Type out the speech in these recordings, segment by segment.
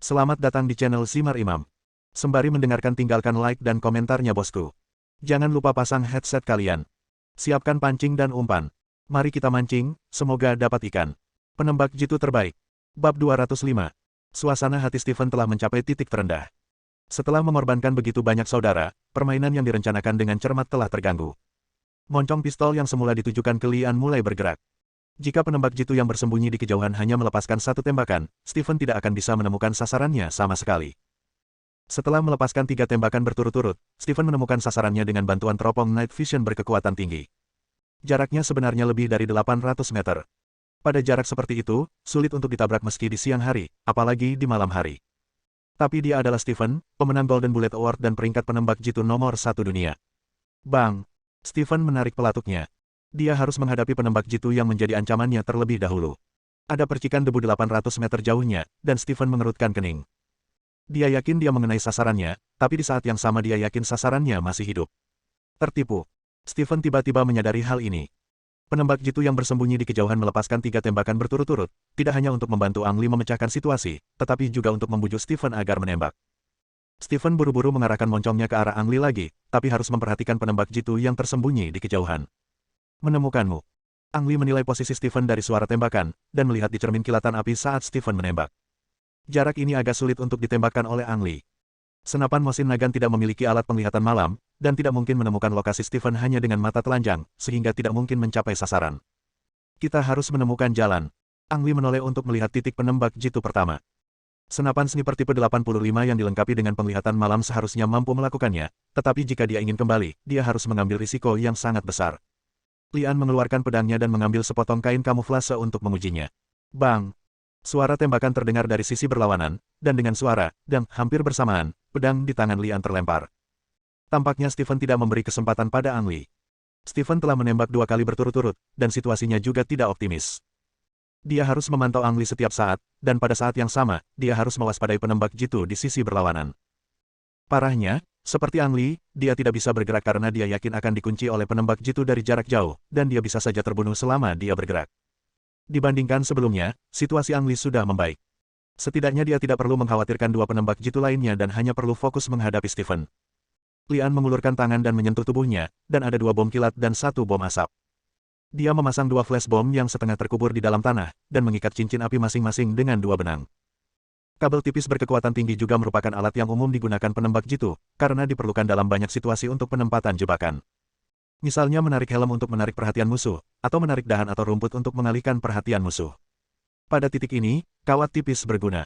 Selamat datang di channel Simar Imam. Sembari mendengarkan tinggalkan like dan komentarnya bosku. Jangan lupa pasang headset kalian. Siapkan pancing dan umpan. Mari kita mancing, semoga dapat ikan. Penembak jitu terbaik. Bab 205. Suasana hati Stephen telah mencapai titik terendah. Setelah mengorbankan begitu banyak saudara, permainan yang direncanakan dengan cermat telah terganggu. Moncong pistol yang semula ditujukan ke Lian mulai bergerak. Jika penembak jitu yang bersembunyi di kejauhan hanya melepaskan satu tembakan, Stephen tidak akan bisa menemukan sasarannya sama sekali. Setelah melepaskan 3 tembakan berturut-turut, Stephen menemukan sasarannya dengan bantuan teropong Night Vision berkekuatan tinggi. Jaraknya sebenarnya lebih dari 800 meter. Pada jarak seperti itu, sulit untuk ditabrak meski di siang hari, apalagi di malam hari. Tapi dia adalah Stephen, pemenang Golden Bullet Award dan peringkat penembak jitu nomor 1 dunia. Bang! Stephen menarik pelatuknya. Dia harus menghadapi penembak jitu yang menjadi ancamannya terlebih dahulu. Ada percikan debu 800 meter jauhnya, dan Stephen mengerutkan kening. Dia yakin dia mengenai sasarannya, tapi di saat yang sama dia yakin sasarannya masih hidup. Tertipu. Stephen tiba-tiba menyadari hal ini. Penembak jitu yang bersembunyi di kejauhan melepaskan 3 tembakan berturut-turut, tidak hanya untuk membantu Ang Lee memecahkan situasi, tetapi juga untuk membujuk Stephen agar menembak. Stephen buru-buru mengarahkan moncongnya ke arah Ang Lee lagi, tapi harus memperhatikan penembak jitu yang tersembunyi di kejauhan. Menemukanmu. Ang Lee menilai posisi Stephen dari suara tembakan, dan melihat di cermin kilatan api saat Stephen menembak. Jarak ini agak sulit untuk ditembakkan oleh Ang Lee. Senapan Mosin Nagant tidak memiliki alat penglihatan malam, dan tidak mungkin menemukan lokasi Stephen hanya dengan mata telanjang, sehingga tidak mungkin mencapai sasaran. Kita harus menemukan jalan. Ang Lee menoleh untuk melihat titik penembak jitu pertama. Senapan sniper tipe 85 yang dilengkapi dengan penglihatan malam seharusnya mampu melakukannya, tetapi jika dia ingin kembali, dia harus mengambil risiko yang sangat besar. Lian mengeluarkan pedangnya dan mengambil sepotong kain kamuflase untuk mengujinya. Bang! Suara tembakan terdengar dari sisi berlawanan, dan dengan suara, dan hampir bersamaan, pedang di tangan Lian terlempar. Tampaknya Stephen tidak memberi kesempatan pada Ang Lee. Stephen telah menembak 2 kali berturut-turut, dan situasinya juga tidak optimis. Dia harus memantau Ang Lee setiap saat, dan pada saat yang sama, dia harus mewaspadai penembak jitu di sisi berlawanan. Parahnya, seperti Ang Lee, dia tidak bisa bergerak karena dia yakin akan dikunci oleh penembak jitu dari jarak jauh, dan dia bisa saja terbunuh selama dia bergerak. Dibandingkan sebelumnya, situasi Ang Lee sudah membaik. Setidaknya dia tidak perlu mengkhawatirkan 2 penembak jitu lainnya dan hanya perlu fokus menghadapi Stephen. Lian mengulurkan tangan dan menyentuh tubuhnya, dan ada 2 bom kilat dan 1 bom asap. Dia memasang 2 flash bom yang setengah terkubur di dalam tanah, dan mengikat cincin api masing-masing dengan 2 benang. Kabel tipis berkekuatan tinggi juga merupakan alat yang umum digunakan penembak jitu, karena diperlukan dalam banyak situasi untuk penempatan jebakan. Misalnya menarik helm untuk menarik perhatian musuh, atau menarik dahan atau rumput untuk mengalihkan perhatian musuh. Pada titik ini, kawat tipis berguna.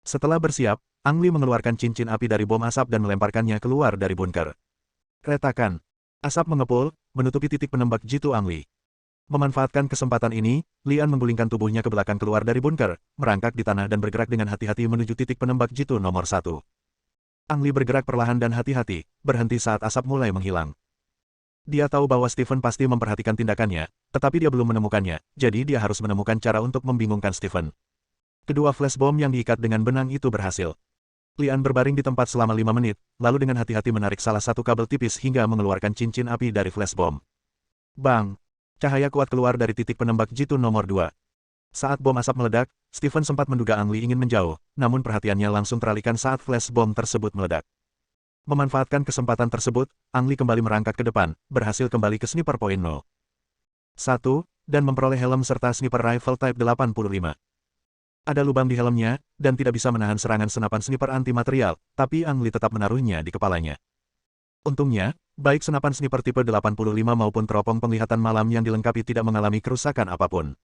Setelah bersiap, Ang Lee mengeluarkan cincin api dari bom asap dan melemparkannya keluar dari bunker. Retakan. Asap mengepul, menutupi titik penembak jitu Ang Lee. Memanfaatkan kesempatan ini, Lian menggulingkan tubuhnya ke belakang keluar dari bunker, merangkak di tanah dan bergerak dengan hati-hati menuju titik penembak jitu nomor 1. Ang Lee bergerak perlahan dan hati-hati, berhenti saat asap mulai menghilang. Dia tahu bahwa Stephen pasti memperhatikan tindakannya, tetapi dia belum menemukannya, jadi dia harus menemukan cara untuk membingungkan Stephen. Kedua flash bom yang diikat dengan benang itu berhasil. Lian berbaring di tempat selama 5 menit, lalu dengan hati-hati menarik salah satu kabel tipis hingga mengeluarkan cincin api dari flash bom. Bang! Cahaya kuat keluar dari titik penembak jitu nomor 2. Saat bom asap meledak, Stephen sempat menduga Ang Lee ingin menjauh, namun perhatiannya langsung teralihkan saat flash bom tersebut meledak. Memanfaatkan kesempatan tersebut, Ang Lee kembali merangkak ke depan, berhasil kembali ke sniper point 0. 1, dan memperoleh helm serta sniper rifle type 85. Ada lubang di helmnya, dan tidak bisa menahan serangan senapan sniper anti-material, tapi Ang Lee tetap menaruhnya di kepalanya. Untungnya, baik senapan sniper tipe 85 maupun teropong penglihatan malam yang dilengkapi tidak mengalami kerusakan apapun.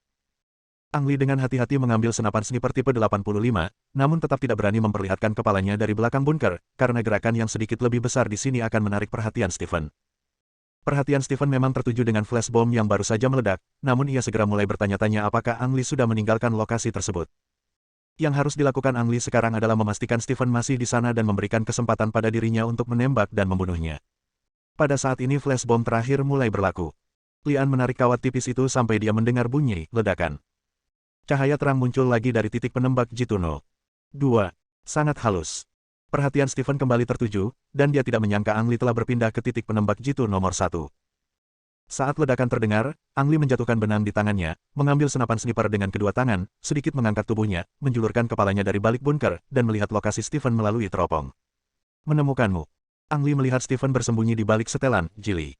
Ang Lee dengan hati-hati mengambil senapan sniper tipe 85, namun tetap tidak berani memperlihatkan kepalanya dari belakang bunker, karena gerakan yang sedikit lebih besar di sini akan menarik perhatian Stephen. Perhatian Stephen memang tertuju dengan flash bom yang baru saja meledak, namun ia segera mulai bertanya-tanya apakah Ang Lee sudah meninggalkan lokasi tersebut. Yang harus dilakukan Ang Lee sekarang adalah memastikan Stephen masih di sana dan memberikan kesempatan pada dirinya untuk menembak dan membunuhnya. Pada saat ini flash bom terakhir mulai berlaku. Lian menarik kawat tipis itu sampai dia mendengar bunyi ledakan. Cahaya terang muncul lagi dari titik penembak jitu 0. 2. Sangat halus. Perhatian Stephen kembali tertuju, dan dia tidak menyangka Ang Lee telah berpindah ke titik penembak jitu nomor 1. Saat ledakan terdengar, Ang Li menjatuhkan benang di tangannya, mengambil senapan sniper dengan kedua tangan, sedikit mengangkat tubuhnya, menjulurkan kepalanya dari balik bunker, dan melihat lokasi Stephen melalui teropong. Menemukanmu. Ang Li melihat Stephen bersembunyi di balik setelan, jili.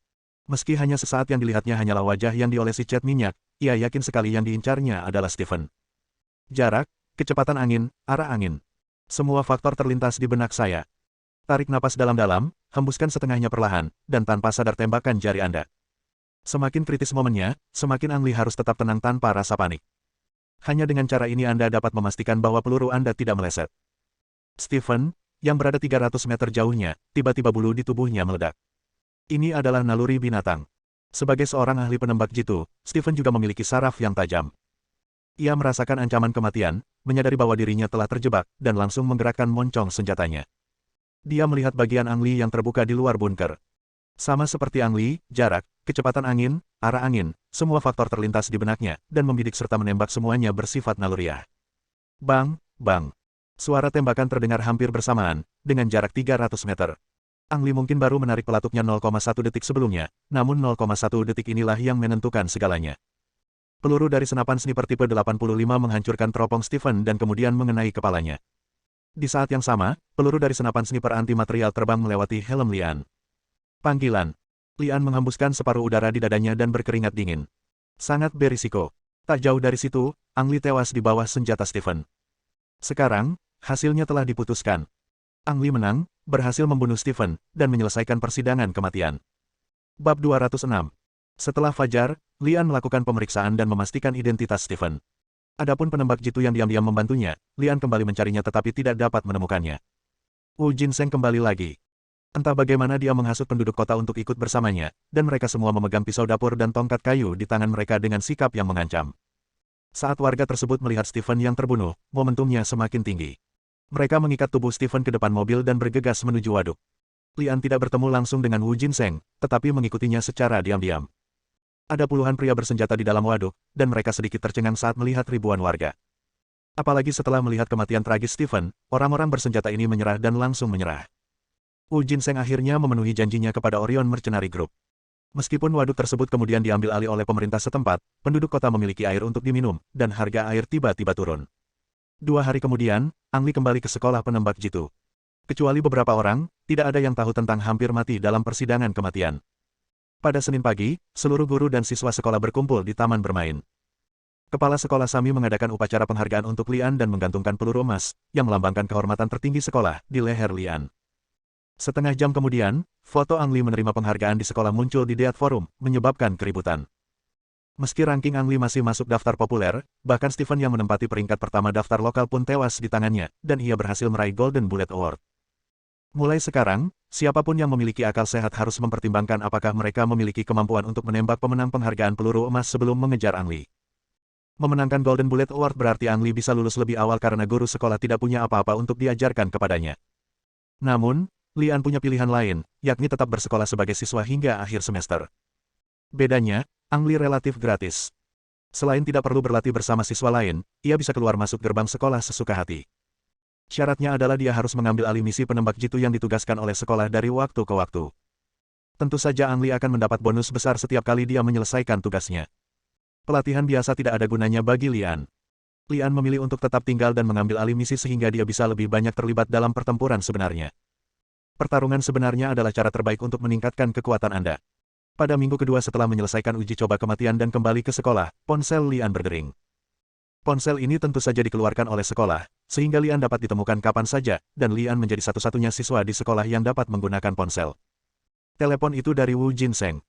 Meski hanya sesaat yang dilihatnya hanyalah wajah yang diolesi cat minyak, ia yakin sekali yang diincarnya adalah Stephen. Jarak, kecepatan angin, arah angin. Semua faktor terlintas di benak saya. Tarik napas dalam-dalam, hembuskan setengahnya perlahan, dan tanpa sadar tembakkan jari Anda. Semakin kritis momennya, semakin Ang Li harus tetap tenang tanpa rasa panik. Hanya dengan cara ini Anda dapat memastikan bahwa peluru Anda tidak meleset. Stephen, yang berada 300 meter jauhnya, tiba-tiba bulu di tubuhnya meledak. Ini adalah naluri binatang. Sebagai seorang ahli penembak jitu, Stephen juga memiliki saraf yang tajam. Ia merasakan ancaman kematian, menyadari bahwa dirinya telah terjebak, dan langsung menggerakkan moncong senjatanya. Dia melihat bagian Ang Li yang terbuka di luar bunker. Sama seperti Ang Li, jarak, kecepatan angin, arah angin, semua faktor terlintas di benaknya, dan membidik serta menembak semuanya bersifat naluriah. Bang, bang. Suara tembakan terdengar hampir bersamaan, dengan jarak 300 meter. Ang Li mungkin baru menarik pelatuknya 0,1 detik sebelumnya, namun 0,1 detik inilah yang menentukan segalanya. Peluru dari senapan sniper tipe 85 menghancurkan teropong Stephen dan kemudian mengenai kepalanya. Di saat yang sama, peluru dari senapan sniper anti-material terbang melewati helm Lian. Panggilan. Lian menghembuskan separuh udara di dadanya dan berkeringat dingin. Sangat berisiko. Tak jauh dari situ, Ang Li tewas di bawah senjata Stephen. Sekarang, hasilnya telah diputuskan. Ang Li menang, berhasil membunuh Stephen, dan menyelesaikan persidangan kematian. Bab 206. Setelah fajar, Lian melakukan pemeriksaan dan memastikan identitas Stephen. Adapun penembak jitu yang diam-diam membantunya, Lian kembali mencarinya tetapi tidak dapat menemukannya. Wu Jinseng kembali lagi. Entah bagaimana dia menghasut penduduk kota untuk ikut bersamanya, dan mereka semua memegang pisau dapur dan tongkat kayu di tangan mereka dengan sikap yang mengancam. Saat warga tersebut melihat Stephen yang terbunuh, momentumnya semakin tinggi. Mereka mengikat tubuh Stephen ke depan mobil dan bergegas menuju waduk. Lian tidak bertemu langsung dengan Wu Jinseng, tetapi mengikutinya secara diam-diam. Ada puluhan pria bersenjata di dalam waduk, dan mereka sedikit tercengang saat melihat ribuan warga. Apalagi setelah melihat kematian tragis Stephen, orang-orang bersenjata ini menyerah dan langsung menyerah. Wu Jinseng akhirnya memenuhi janjinya kepada Orion Mercenary Group. Meskipun waduk tersebut kemudian diambil alih oleh pemerintah setempat, penduduk kota memiliki air untuk diminum, dan harga air tiba-tiba turun. 2 hari kemudian, Ang Li kembali ke sekolah penembak jitu. Kecuali beberapa orang, tidak ada yang tahu tentang hampir mati dalam persidangan kematian. Pada Senin pagi, seluruh guru dan siswa sekolah berkumpul di taman bermain. Kepala sekolah Sami mengadakan upacara penghargaan untuk Lian dan menggantungkan peluru emas, yang melambangkan kehormatan tertinggi sekolah, di leher Lian. Setengah jam kemudian, foto Ang Li menerima penghargaan di sekolah muncul di Deat Forum, menyebabkan keributan. Meski ranking Ang Li masih masuk daftar populer, bahkan Stephen yang menempati peringkat pertama daftar lokal pun tewas di tangannya, dan ia berhasil meraih Golden Bullet Award. Mulai sekarang, siapapun yang memiliki akal sehat harus mempertimbangkan apakah mereka memiliki kemampuan untuk menembak pemenang penghargaan peluru emas sebelum mengejar Ang Li. Memenangkan Golden Bullet Award berarti Ang Li bisa lulus lebih awal karena guru sekolah tidak punya apa-apa untuk diajarkan kepadanya. Namun, Lian punya pilihan lain, yakni tetap bersekolah sebagai siswa hingga akhir semester. Bedanya, Ang Li relatif gratis. Selain tidak perlu berlatih bersama siswa lain, ia bisa keluar masuk gerbang sekolah sesuka hati. Syaratnya adalah dia harus mengambil alih misi penembak jitu yang ditugaskan oleh sekolah dari waktu ke waktu. Tentu saja Ang Li akan mendapat bonus besar setiap kali dia menyelesaikan tugasnya. Pelatihan biasa tidak ada gunanya bagi Lian. Lian memilih untuk tetap tinggal dan mengambil alih misi sehingga dia bisa lebih banyak terlibat dalam pertempuran sebenarnya. Pertarungan sebenarnya adalah cara terbaik untuk meningkatkan kekuatan Anda. Pada minggu kedua setelah menyelesaikan uji coba kematian dan kembali ke sekolah, ponsel Lian berdering. Ponsel ini tentu saja dikeluarkan oleh sekolah, sehingga Lian dapat ditemukan kapan saja, dan Lian menjadi satu-satunya siswa di sekolah yang dapat menggunakan ponsel. Telepon itu dari Wu Jinseng.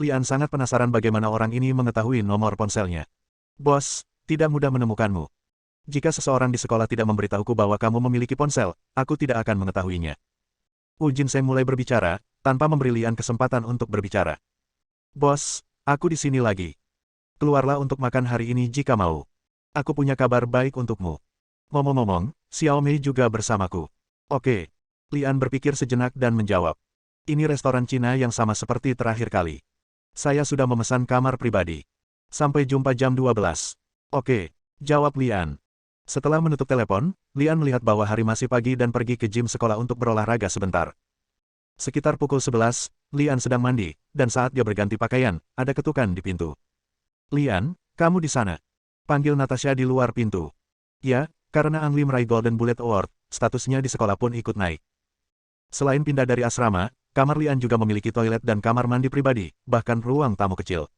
Lian sangat penasaran bagaimana orang ini mengetahui nomor ponselnya. Bos, tidak mudah menemukanmu. Jika seseorang di sekolah tidak memberitahuku bahwa kamu memiliki ponsel, aku tidak akan mengetahuinya. Wu Jinseng mulai berbicara, tanpa memberi Lian kesempatan untuk berbicara. Bos, aku di sini lagi. Keluarlah untuk makan hari ini jika mau. Aku punya kabar baik untukmu. Ngomong-ngomong, Xiaomei juga bersamaku. Oke. Lian berpikir sejenak dan menjawab. Ini restoran Cina yang sama seperti terakhir kali. Saya sudah memesan kamar pribadi. Sampai jumpa jam 12. Oke, jawab Lian. Setelah menutup telepon, Lian melihat bahwa hari masih pagi dan pergi ke gym sekolah untuk berolahraga sebentar. Sekitar pukul 11, Lian sedang mandi, dan saat dia berganti pakaian, ada ketukan di pintu. Lian, kamu di sana. Panggil Natasha di luar pintu. Ya, karena Angli meraih Golden Bullet Award, statusnya di sekolah pun ikut naik. Selain pindah dari asrama, kamar Lian juga memiliki toilet dan kamar mandi pribadi, bahkan ruang tamu kecil.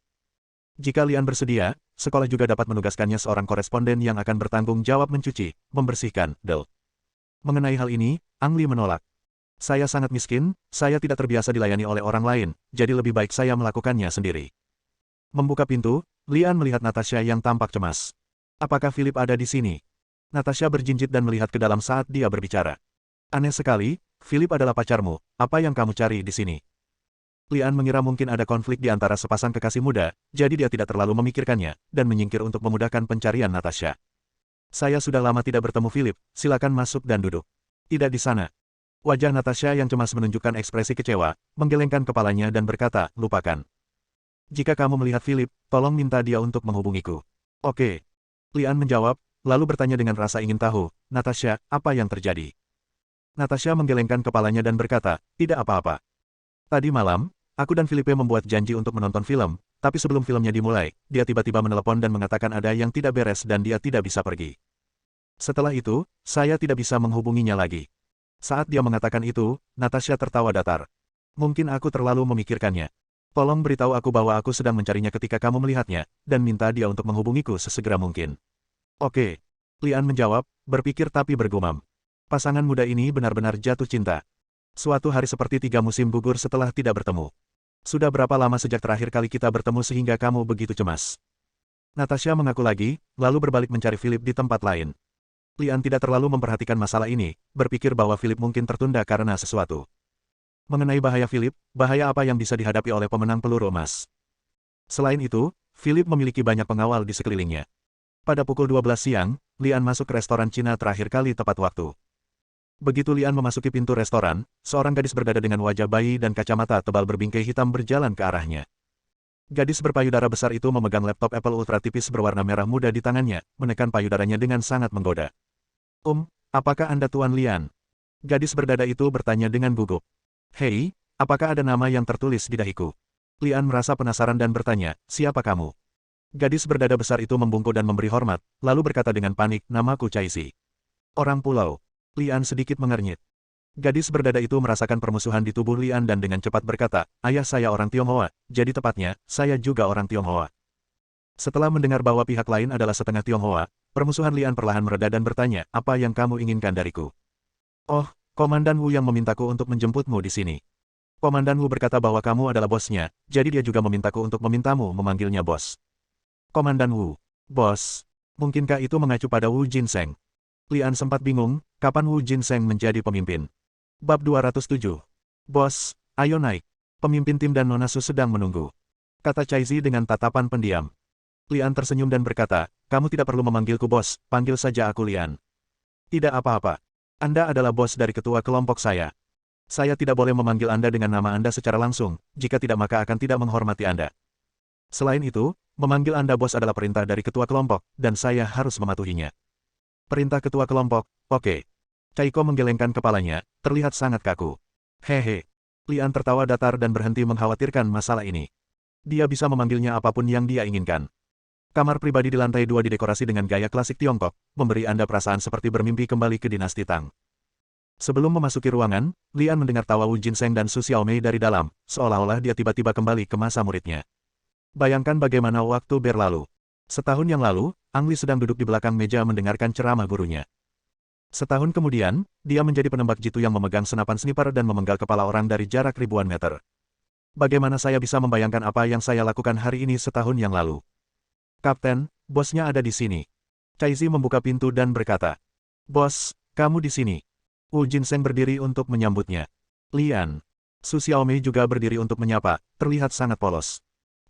Jika Lian bersedia, sekolah juga dapat menugaskannya seorang koresponden yang akan bertanggung jawab mencuci, membersihkan, Mengenai hal ini, Angli menolak. Saya sangat miskin, saya tidak terbiasa dilayani oleh orang lain, jadi lebih baik saya melakukannya sendiri. Membuka pintu, Lian melihat Natasha yang tampak cemas. Apakah Philip ada di sini? Natasha berjinjit dan melihat ke dalam saat dia berbicara. Aneh sekali, Philip adalah pacarmu, apa yang kamu cari di sini? Lian mengira mungkin ada konflik di antara sepasang kekasih muda, jadi dia tidak terlalu memikirkannya, dan menyingkir untuk memudahkan pencarian Natasha. Saya sudah lama tidak bertemu Philip, silakan masuk dan duduk. Tidak di sana. Wajah Natasha yang cemas menunjukkan ekspresi kecewa, menggelengkan kepalanya dan berkata, lupakan. Jika kamu melihat Philip, tolong minta dia untuk menghubungiku. Oke. Lian menjawab, lalu bertanya dengan rasa ingin tahu, Natasha, apa yang terjadi? Natasha menggelengkan kepalanya dan berkata, tidak apa-apa. Tadi malam, aku dan Philippe membuat janji untuk menonton film, tapi sebelum filmnya dimulai, dia tiba-tiba menelepon dan mengatakan ada yang tidak beres dan dia tidak bisa pergi. Setelah itu, saya tidak bisa menghubunginya lagi. Saat dia mengatakan itu, Natasha tertawa datar. Mungkin aku terlalu memikirkannya. Tolong beritahu aku bahwa aku sedang mencarinya ketika kamu melihatnya, dan minta dia untuk menghubungiku sesegera mungkin. Oke. Lian menjawab, berpikir tapi bergumam. Pasangan muda ini benar-benar jatuh cinta. Suatu hari seperti 3 musim gugur setelah tidak bertemu. Sudah berapa lama sejak terakhir kali kita bertemu sehingga kamu begitu cemas? Natasha mengaku lagi, lalu berbalik mencari Philip di tempat lain. Lian tidak terlalu memperhatikan masalah ini, berpikir bahwa Philip mungkin tertunda karena sesuatu. Mengenai bahaya Philip, bahaya apa yang bisa dihadapi oleh pemenang peluru emas? Selain itu, Philip memiliki banyak pengawal di sekelilingnya. Pada pukul 12 siang, Lian masuk ke restoran Cina terakhir kali tepat waktu. Begitu Lian memasuki pintu restoran, seorang gadis berdada dengan wajah bayi dan kacamata tebal berbingkai hitam berjalan ke arahnya. Gadis berpayudara besar itu memegang laptop Apple ultra tipis berwarna merah muda di tangannya, menekan payudaranya dengan sangat menggoda. Apakah Anda Tuan Lian? Gadis berdada itu bertanya dengan gugup. Hei, apakah ada nama yang tertulis di dahiku? Lian merasa penasaran dan bertanya, siapa kamu? Gadis berdada besar itu membungkuk dan memberi hormat, lalu berkata dengan panik, namaku Chaizi. Orang pulau. Lian sedikit mengernyit. Gadis berdada itu merasakan permusuhan di tubuh Lian dan dengan cepat berkata, ayah saya orang Tionghoa, jadi tepatnya, saya juga orang Tionghoa. Setelah mendengar bahwa pihak lain adalah setengah Tionghoa, permusuhan Lian perlahan mereda dan bertanya, apa yang kamu inginkan dariku? Oh, Komandan Wu yang memintaku untuk menjemputmu di sini. Komandan Wu berkata bahwa kamu adalah bosnya, jadi dia juga memintaku untuk memintamu memanggilnya bos. Komandan Wu. Bos. Mungkinkah itu mengacu pada Wu Jinseng? Lian sempat bingung, kapan Wu Jinseng menjadi pemimpin? Bab 207. Bos, ayo naik. Pemimpin tim dan Nona Su sedang menunggu. Kata Chaizi dengan tatapan pendiam. Lian tersenyum dan berkata, kamu tidak perlu memanggilku bos, panggil saja aku Lian. Tidak apa-apa. Anda adalah bos dari ketua kelompok saya. Saya tidak boleh memanggil Anda dengan nama Anda secara langsung, jika tidak maka akan tidak menghormati Anda. Selain itu, memanggil Anda bos adalah perintah dari ketua kelompok, dan saya harus mematuhinya. Perintah ketua kelompok, oke. Caiko menggelengkan kepalanya, terlihat sangat kaku. Hehe. Lian tertawa datar dan berhenti mengkhawatirkan masalah ini. Dia bisa memanggilnya apapun yang dia inginkan. Kamar pribadi di lantai 2 didekorasi dengan gaya klasik Tiongkok, memberi Anda perasaan seperti bermimpi kembali ke dinasti Tang. Sebelum memasuki ruangan, Lian mendengar tawa Wu Jinseng dan Su Xiaomei dari dalam, seolah-olah dia tiba-tiba kembali ke masa muridnya. Bayangkan bagaimana waktu berlalu. Setahun yang lalu, Angli sedang duduk di belakang meja mendengarkan ceramah gurunya. Setahun kemudian, dia menjadi penembak jitu yang memegang senapan sniper dan memenggal kepala orang dari jarak ribuan meter. Bagaimana saya bisa membayangkan apa yang saya lakukan hari ini setahun yang lalu? Kapten, bosnya ada di sini. Chaizi membuka pintu dan berkata, bos, kamu di sini. Wu Jinseng berdiri untuk menyambutnya. Lian. Su Xiaomei juga berdiri untuk menyapa, terlihat sangat polos.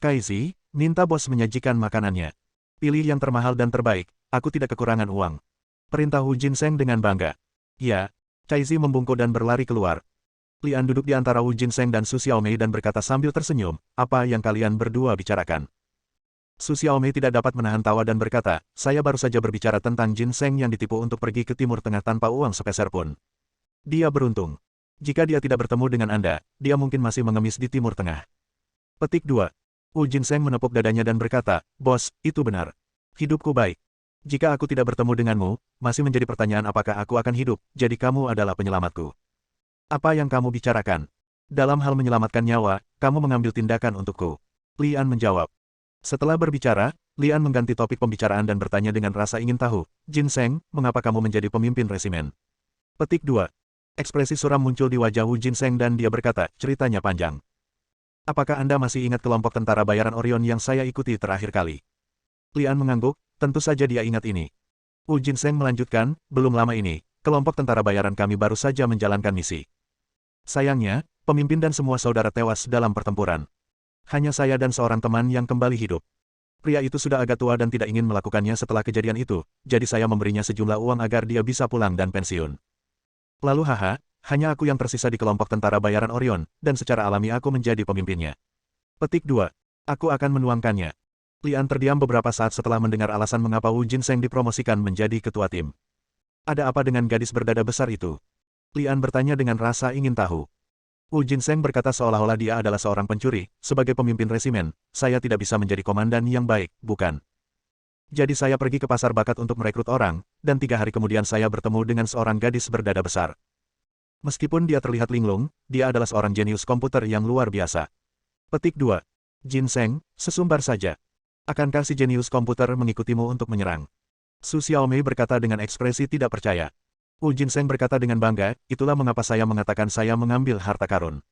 Chaizi, minta bos menyajikan makanannya. Pilih yang termahal dan terbaik, aku tidak kekurangan uang. Perintah Wu Jinseng dengan bangga. Ya, Chaizi membungkuk dan berlari keluar. Lian duduk di antara Wu Jinseng dan Su Xiaomei dan berkata sambil tersenyum, apa yang kalian berdua bicarakan? Su Xiaomei tidak dapat menahan tawa dan berkata, saya baru saja berbicara tentang Jinseng yang ditipu untuk pergi ke Timur Tengah tanpa uang sepeser pun. Dia beruntung. Jika dia tidak bertemu dengan Anda, dia mungkin masih mengemis di Timur Tengah. Petik 2. Wu Jinseng menepuk dadanya dan berkata, "Bos, itu benar. Hidupku baik. Jika aku tidak bertemu denganmu, masih menjadi pertanyaan apakah aku akan hidup, jadi kamu adalah penyelamatku." "Apa yang kamu bicarakan? Dalam hal menyelamatkan nyawa, kamu mengambil tindakan untukku." Lian menjawab. Setelah berbicara, Lian mengganti topik pembicaraan dan bertanya dengan rasa ingin tahu, "Jinseng, mengapa kamu menjadi pemimpin resimen?" Petik 2. Ekspresi suram muncul di wajah Wu Jinseng dan dia berkata, "Ceritanya panjang. Apakah Anda masih ingat kelompok tentara bayaran Orion yang saya ikuti terakhir kali?" Lian mengangguk, tentu saja dia ingat ini. Wu Jinseng melanjutkan, "Belum lama ini, kelompok tentara bayaran kami baru saja menjalankan misi. Sayangnya, pemimpin dan semua saudara tewas dalam pertempuran. Hanya saya dan seorang teman yang kembali hidup. Pria itu sudah agak tua dan tidak ingin melakukannya setelah kejadian itu, jadi saya memberinya sejumlah uang agar dia bisa pulang dan pensiun. Lalu hanya aku yang tersisa di kelompok tentara bayaran Orion, dan secara alami aku menjadi pemimpinnya." Petik 2. Aku akan menuangkannya. Lian terdiam beberapa saat setelah mendengar alasan mengapa Wu Jinseng dipromosikan menjadi ketua tim. "Ada apa dengan gadis berdada besar itu?" Lian bertanya dengan rasa ingin tahu. Wu Jinseng berkata seolah-olah dia adalah seorang pencuri, "Sebagai pemimpin resimen, saya tidak bisa menjadi komandan yang baik, bukan? Jadi saya pergi ke pasar bakat untuk merekrut orang, dan 3 hari kemudian saya bertemu dengan seorang gadis berdada besar. Meskipun dia terlihat linglung, dia adalah seorang jenius komputer yang luar biasa." Petik 2. Jinseng, sesumbar saja. Akankah si jenius komputer mengikutimu untuk menyerang? Su Xiaomei berkata dengan ekspresi tidak percaya. Wu Jinseng berkata dengan bangga, "Itulah mengapa saya mengatakan saya mengambil harta karun.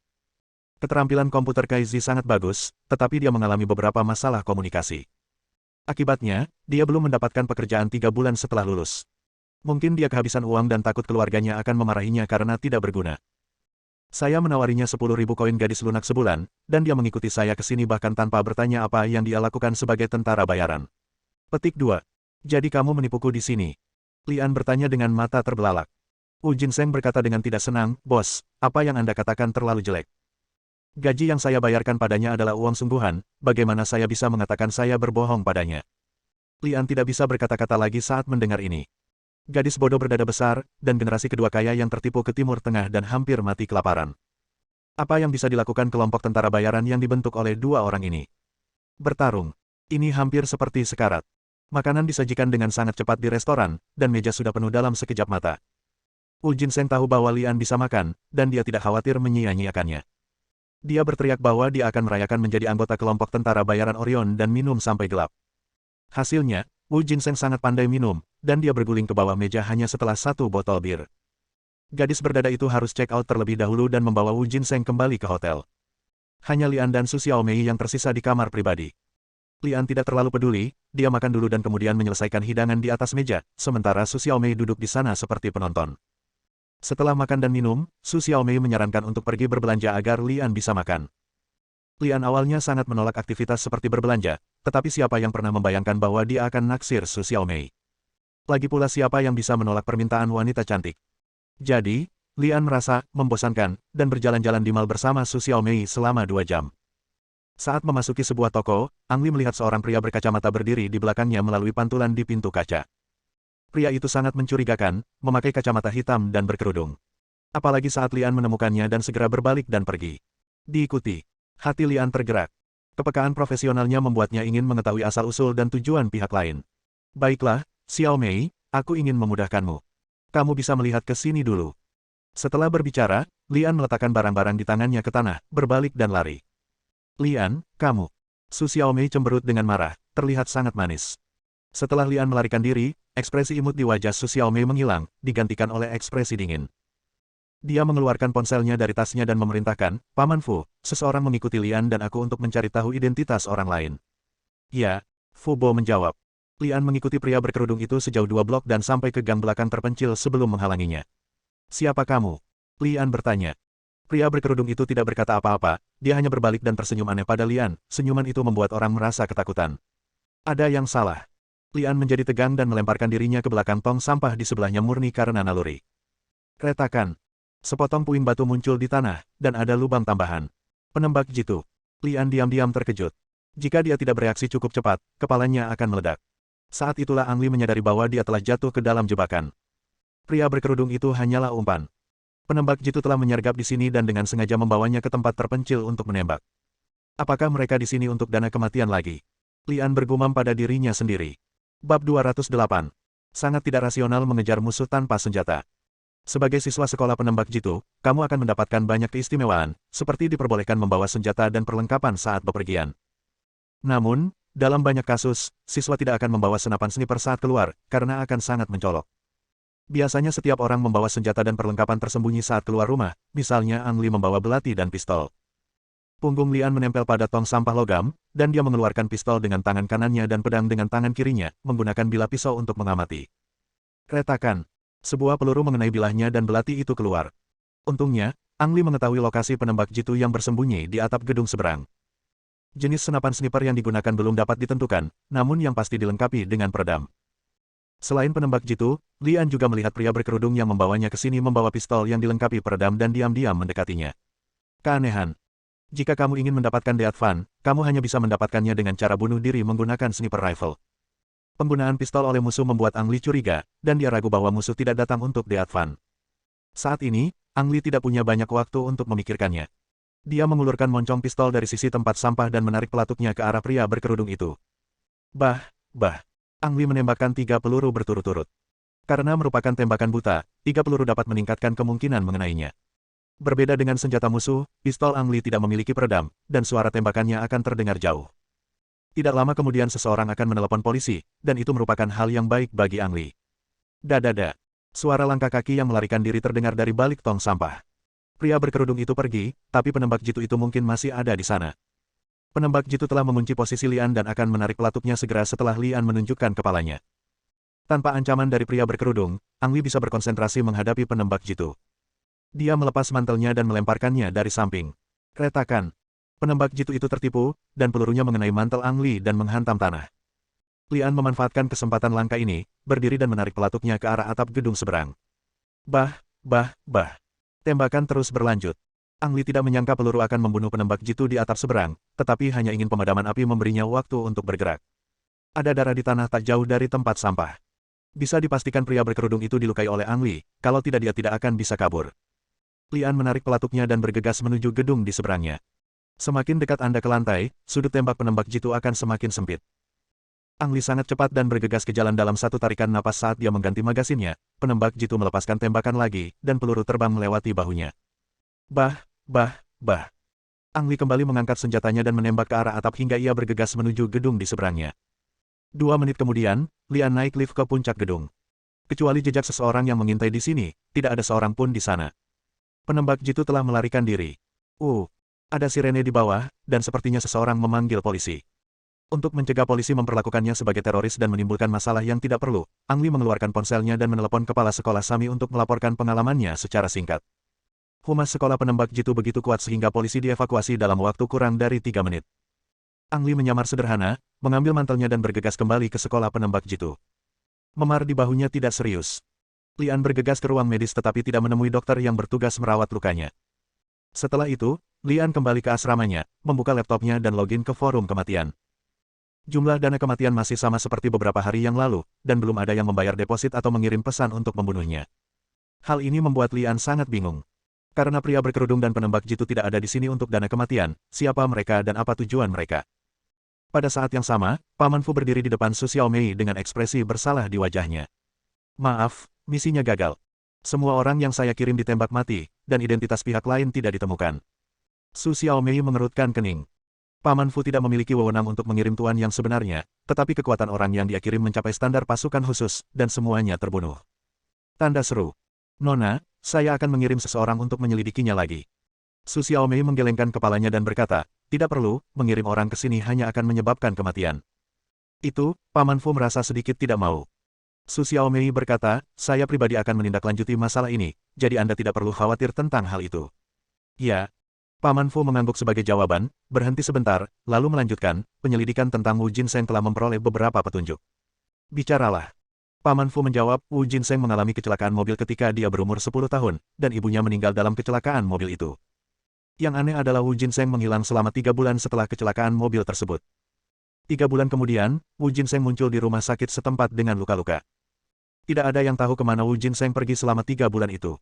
Keterampilan komputer Kaizi sangat bagus, tetapi dia mengalami beberapa masalah komunikasi. Akibatnya, dia belum mendapatkan pekerjaan 3 bulan setelah lulus. Mungkin dia kehabisan uang dan takut keluarganya akan memarahinya karena tidak berguna. Saya menawarinya 10.000 koin gadis lunak sebulan, dan dia mengikuti saya ke sini bahkan tanpa bertanya apa yang dia lakukan sebagai tentara bayaran." Petik 2. Jadi kamu menipuku di sini? Lian bertanya dengan mata terbelalak. Wu Jinseng berkata dengan tidak senang, "Bos, apa yang Anda katakan terlalu jelek. Gaji yang saya bayarkan padanya adalah uang sungguhan, bagaimana saya bisa mengatakan saya berbohong padanya?" Lian tidak bisa berkata-kata lagi saat mendengar ini. Gadis bodoh berdada besar, dan generasi kedua kaya yang tertipu ke Timur Tengah dan hampir mati kelaparan. Apa yang bisa dilakukan kelompok tentara bayaran yang dibentuk oleh 2 orang ini? Bertarung. Ini hampir seperti sekarat. Makanan disajikan dengan sangat cepat di restoran, dan meja sudah penuh dalam sekejap mata. Wu Jinseng tahu bahwa Lian bisa makan, dan dia tidak khawatir menyia-nyiakannya. Dia berteriak bahwa dia akan merayakan menjadi anggota kelompok tentara bayaran Orion dan minum sampai gelap. Hasilnya, Wu Jinseng sangat pandai minum, dan dia berguling ke bawah meja hanya setelah 1 botol bir. Gadis berdada itu harus check out terlebih dahulu dan membawa Wu Jinseng kembali ke hotel. Hanya Lian dan Su Xiaomei yang tersisa di kamar pribadi. Lian tidak terlalu peduli, dia makan dulu dan kemudian menyelesaikan hidangan di atas meja, sementara Su Xiaomei duduk di sana seperti penonton. Setelah makan dan minum, Su Xiaomei menyarankan untuk pergi berbelanja agar Lian bisa makan. Lian awalnya sangat menolak aktivitas seperti berbelanja, tetapi siapa yang pernah membayangkan bahwa dia akan naksir Su Xiaomei? Lagi pula siapa yang bisa menolak permintaan wanita cantik? Jadi, Lian merasa membosankan, dan berjalan-jalan di mal bersama Su Xiaomei selama 2 jam. Saat memasuki sebuah toko, Ang Li melihat seorang pria berkacamata berdiri di belakangnya melalui pantulan di pintu kaca. Pria itu sangat mencurigakan, memakai kacamata hitam dan berkerudung. Apalagi saat Lian menemukannya dan segera berbalik dan pergi. Diikuti. Hati Lian tergerak. Kepekaan profesionalnya membuatnya ingin mengetahui asal-usul dan tujuan pihak lain. "Baiklah, Xiaomei, aku ingin memudahkanmu. Kamu bisa melihat ke sini dulu." Setelah berbicara, Lian meletakkan barang-barang di tangannya ke tanah, berbalik dan lari. "Lian, kamu." Su Xiaomei cemberut dengan marah, terlihat sangat manis. Setelah Lian melarikan diri, ekspresi imut di wajah Su Xiaomei menghilang, digantikan oleh ekspresi dingin. Dia mengeluarkan ponselnya dari tasnya dan memerintahkan, "Paman Fu, seseorang mengikuti Lian dan aku untuk mencari tahu identitas orang lain." "Ya," Fu Bo menjawab. Lian mengikuti pria berkerudung itu sejauh 2 blok dan sampai ke gang belakang terpencil sebelum menghalanginya. "Siapa kamu?" Lian bertanya. Pria berkerudung itu tidak berkata apa-apa, dia hanya berbalik dan tersenyum aneh pada Lian, senyuman itu membuat orang merasa ketakutan. Ada yang salah. Lian menjadi tegang dan melemparkan dirinya ke belakang tong sampah di sebelahnya murni karena naluri. Retakan. Sepotong puing batu muncul di tanah, dan ada lubang tambahan. Penembak jitu. Lian diam-diam terkejut. Jika dia tidak bereaksi cukup cepat, kepalanya akan meledak. Saat itulah Ang Li menyadari bahwa dia telah jatuh ke dalam jebakan. Pria berkerudung itu hanyalah umpan. Penembak jitu telah menyergap di sini dan dengan sengaja membawanya ke tempat terpencil untuk menembak. Apakah mereka di sini untuk dana kematian lagi? Lian bergumam pada dirinya sendiri. Bab 208. Sangat tidak rasional mengejar musuh tanpa senjata. Sebagai siswa sekolah penembak jitu, kamu akan mendapatkan banyak keistimewaan, seperti diperbolehkan membawa senjata dan perlengkapan saat bepergian. Namun, dalam banyak kasus, siswa tidak akan membawa senapan sniper saat keluar, karena akan sangat mencolok. Biasanya setiap orang membawa senjata dan perlengkapan tersembunyi saat keluar rumah, misalnya Ang Li membawa belati dan pistol. Punggung Lian menempel pada tong sampah logam, dan dia mengeluarkan pistol dengan tangan kanannya dan pedang dengan tangan kirinya, menggunakan bilah pisau untuk mengamati. Retakan. Sebuah peluru mengenai bilahnya dan belati itu keluar. Untungnya, Ang Li mengetahui lokasi penembak jitu yang bersembunyi di atap gedung seberang. Jenis senapan sniper yang digunakan belum dapat ditentukan, namun yang pasti dilengkapi dengan peredam. Selain penembak jitu, Lian juga melihat pria berkerudung yang membawanya ke sini membawa pistol yang dilengkapi peredam dan diam-diam mendekatinya. Keanehan. Jika kamu ingin mendapatkan Death Fan, kamu hanya bisa mendapatkannya dengan cara bunuh diri menggunakan sniper rifle. Penggunaan pistol oleh musuh membuat Ang Li curiga, dan dia ragu bahwa musuh tidak datang untuk Death Fan. Saat ini, Ang Li tidak punya banyak waktu untuk memikirkannya. Dia mengulurkan moncong pistol dari sisi tempat sampah dan menarik pelatuknya ke arah pria berkerudung itu. Bah. Ang Li menembakkan 3 peluru berturut-turut. Karena merupakan tembakan buta, 3 peluru dapat meningkatkan kemungkinan mengenainya. Berbeda dengan senjata musuh, pistol Ang Li tidak memiliki peredam, dan suara tembakannya akan terdengar jauh. Tidak lama kemudian seseorang akan menelepon polisi, dan itu merupakan hal yang baik bagi Ang Li. Dadada. Suara langkah kaki yang melarikan diri terdengar dari balik tong sampah. Pria berkerudung itu pergi, tapi penembak jitu itu mungkin masih ada di sana. Penembak jitu telah mengunci posisi Lian dan akan menarik pelatuknya segera setelah Lian menunjukkan kepalanya. Tanpa ancaman dari pria berkerudung, Ang Li bisa berkonsentrasi menghadapi penembak jitu. Dia melepas mantelnya dan melemparkannya dari samping. Retakan. Penembak jitu itu tertipu, dan pelurunya mengenai mantel Ang Li dan menghantam tanah. Lian memanfaatkan kesempatan langka ini, berdiri dan menarik pelatuknya ke arah atap gedung seberang. Bah. Tembakan terus berlanjut. Ang Li tidak menyangka peluru akan membunuh penembak jitu di atap seberang, tetapi hanya ingin pemadaman api memberinya waktu untuk bergerak. Ada darah di tanah tak jauh dari tempat sampah. Bisa dipastikan pria berkerudung itu dilukai oleh Ang Li, kalau tidak dia tidak akan bisa kabur. Lian menarik pelatuknya dan bergegas menuju gedung di seberangnya. Semakin dekat Anda ke lantai, sudut tembak penembak jitu akan semakin sempit. Ang Li sangat cepat dan bergegas ke jalan dalam satu tarikan napas saat dia mengganti magasinnya. Penembak jitu melepaskan tembakan lagi, dan peluru terbang melewati bahunya. Bah. Ang Li kembali mengangkat senjatanya dan menembak ke arah atap hingga ia bergegas menuju gedung di seberangnya. 2 menit kemudian, Lian naik lift ke puncak gedung. Kecuali jejak seseorang yang mengintai di sini, tidak ada seorang pun di sana. Penembak jitu telah melarikan diri. Ada sirene di bawah, dan sepertinya seseorang memanggil polisi. Untuk mencegah polisi memperlakukannya sebagai teroris dan menimbulkan masalah yang tidak perlu, Ang Li mengeluarkan ponselnya dan menelepon kepala sekolah Sami untuk melaporkan pengalamannya secara singkat. Humas sekolah penembak jitu begitu kuat sehingga polisi dievakuasi dalam waktu kurang dari 3 menit. Ang Li menyamar sederhana, mengambil mantelnya dan bergegas kembali ke sekolah penembak jitu. Memar di bahunya tidak serius. Lian bergegas ke ruang medis tetapi tidak menemui dokter yang bertugas merawat lukanya. Setelah itu, Lian kembali ke asramanya, membuka laptopnya dan login ke forum kematian. Jumlah dana kematian masih sama seperti beberapa hari yang lalu, dan belum ada yang membayar deposit atau mengirim pesan untuk membunuhnya. Hal ini membuat Lian sangat bingung. Karena pria berkerudung dan penembak jitu tidak ada di sini untuk dana kematian, siapa mereka dan apa tujuan mereka? Pada saat yang sama, Paman Fu berdiri di depan Su Xiaomei dengan ekspresi bersalah di wajahnya. Maaf, misinya gagal. Semua orang yang saya kirim ditembak mati, dan identitas pihak lain tidak ditemukan. Su Xiaomei mengerutkan kening. Paman Fu tidak memiliki wewenang untuk mengirim tuan yang sebenarnya, tetapi kekuatan orang yang dia kirim mencapai standar pasukan khusus, dan semuanya terbunuh. Tanda seru. Nona, saya akan mengirim seseorang untuk menyelidikinya lagi. Su Xiaomei menggelengkan kepalanya dan berkata, tidak perlu, mengirim orang ke sini hanya akan menyebabkan kematian. Itu, Paman Fu merasa sedikit tidak mau. Su Xiaomei berkata, saya pribadi akan menindaklanjuti masalah ini, jadi Anda tidak perlu khawatir tentang hal itu. Ya. Paman Fu mengangguk sebagai jawaban, berhenti sebentar, lalu melanjutkan, penyelidikan tentang Wu Jinseng telah memperoleh beberapa petunjuk. Bicaralah. Paman Fu menjawab, Wu Jinseng mengalami kecelakaan mobil ketika dia berumur 10 tahun, dan ibunya meninggal dalam kecelakaan mobil itu. Yang aneh adalah Wu Jinseng menghilang selama 3 bulan setelah kecelakaan mobil tersebut. 3 bulan kemudian, Wu Jinseng muncul di rumah sakit setempat dengan luka-luka. Tidak ada yang tahu kemana Wu Jinseng pergi selama 3 bulan itu.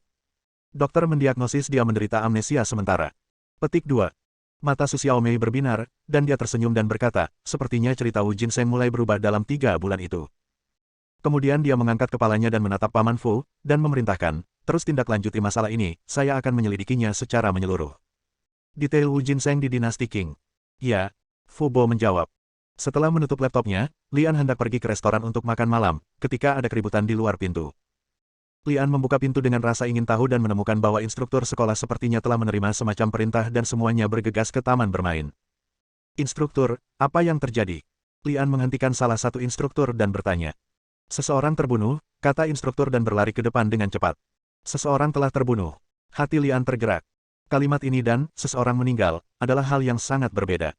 Dokter mendiagnosis dia menderita amnesia sementara. Petik 2. Mata Su Xiaomei berbinar, dan dia tersenyum dan berkata, sepertinya cerita Wu Jinseng mulai berubah dalam 3 bulan itu. Kemudian dia mengangkat kepalanya dan menatap Paman Fu, dan memerintahkan, terus tindak lanjuti masalah ini, saya akan menyelidikinya secara menyeluruh. Detail Wu Jinseng di Dinasti Qing. Ya, Fu Bo menjawab. Setelah menutup laptopnya, Lian hendak pergi ke restoran untuk makan malam, ketika ada keributan di luar pintu. Lian membuka pintu dengan rasa ingin tahu dan menemukan bahwa instruktur sekolah sepertinya telah menerima semacam perintah dan semuanya bergegas ke taman bermain. Instruktur, apa yang terjadi? Lian menghentikan salah satu instruktur dan bertanya. Seseorang terbunuh, kata instruktur dan berlari ke depan dengan cepat. Seseorang telah terbunuh. Hati Lian tergerak. Kalimat ini dan seseorang meninggal adalah hal yang sangat berbeda.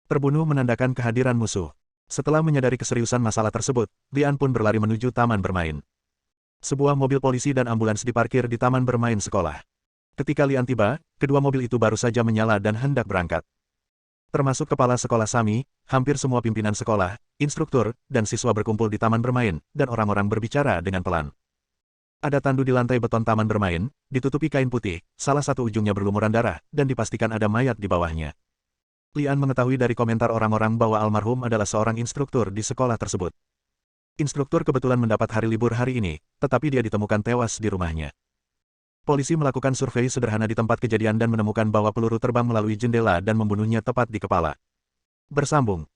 Terbunuh menandakan kehadiran musuh. Setelah menyadari keseriusan masalah tersebut, Lian pun berlari menuju taman bermain. Sebuah mobil polisi dan ambulans diparkir di taman bermain sekolah. Ketika Lian tiba, kedua mobil itu baru saja menyala dan hendak berangkat. Termasuk kepala sekolah Sami, hampir semua pimpinan sekolah, instruktur, dan siswa berkumpul di taman bermain, dan orang-orang berbicara dengan pelan. Ada tandu di lantai beton taman bermain, ditutupi kain putih, salah satu ujungnya berlumuran darah, dan dipastikan ada mayat di bawahnya. Lian mengetahui dari komentar orang-orang bahwa almarhum adalah seorang instruktur di sekolah tersebut. Instruktur kebetulan mendapat hari libur hari ini, tetapi dia ditemukan tewas di rumahnya. Polisi melakukan survei sederhana di tempat kejadian dan menemukan bahwa peluru terbang melalui jendela dan membunuhnya tepat di kepala. Bersambung.